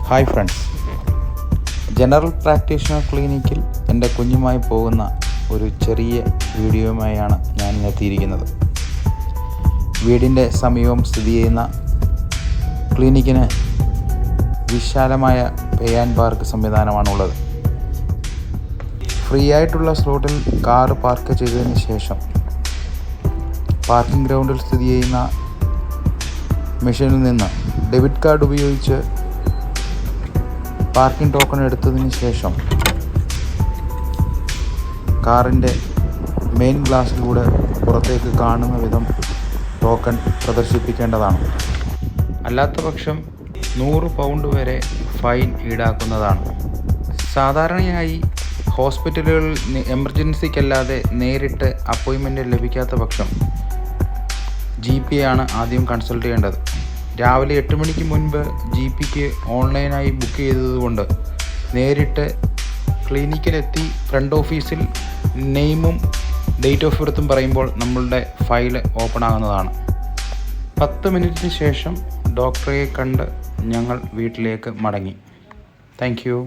Hi friends, general practitioner ക്ലിനിക്കിൽ എൻ്റെ കുഞ്ഞുമായി പോകുന്ന ഒരു ചെറിയ വീഡിയോയുമായാണ് ഞാൻ എത്തിയിരിക്കുന്നത്. വീടിൻ്റെ സമീപം സ്ഥിതി ചെയ്യുന്ന ക്ലിനിക്കിന് വിശാലമായ പേ ആൻഡ് പാർക്ക് സംവിധാനമാണുള്ളത്. ഫ്രീ ആയിട്ടുള്ള സ്ലോട്ടിൽ കാർ പാർക്ക് ചെയ്തതിന് ശേഷം പാർക്കിംഗ് ഗ്രൗണ്ടിൽ സ്ഥിതി ചെയ്യുന്ന മെഷീനിൽ നിന്ന് ഡെബിറ്റ് കാർഡ് ഉപയോഗിച്ച് പാർക്കിംഗ് ടോക്കൺ എടുത്തതിന് ശേഷം കാറിൻ്റെ മെയിൻ ഗ്ലാസ്സിലൂടെ പുറത്തേക്ക് കാണുന്ന വിധം ടോക്കൺ പ്രദർശിപ്പിക്കേണ്ടതാണ്. അല്ലാത്ത പക്ഷം 100 പൗണ്ട് വരെ ഫൈൻ ഈടാക്കുന്നതാണ്. സാധാരണയായി ഹോസ്പിറ്റലുകളിൽ എമർജൻസിക്കല്ലാതെ നേരിട്ട് അപ്പോയിൻമെൻറ്റ് ലഭിക്കാത്ത പക്ഷം GP ആണ് ആദ്യം കൺസൾട്ട് ചെയ്യേണ്ടത്. രാവിലെ 8 മണിക്ക് മുൻപ് GPക്ക് ഓൺലൈനായി ബുക്ക് ചെയ്തതുകൊണ്ട് നേരിട്ട് ക്ലിനിക്കിലെത്തി ഫ്രണ്ട് ഓഫീസിൽ നെയിമും ഡേറ്റ് ഓഫ് ബർത്തും പറയുമ്പോൾ നമ്മളുടെ ഫയൽ ഓപ്പൺ ആകുന്നതാണ്. 10 മിനിറ്റിന് ശേഷം ഡോക്ടറെ കണ്ട് ഞങ്ങൾ വീട്ടിലേക്ക് മടങ്ങി. Thank you.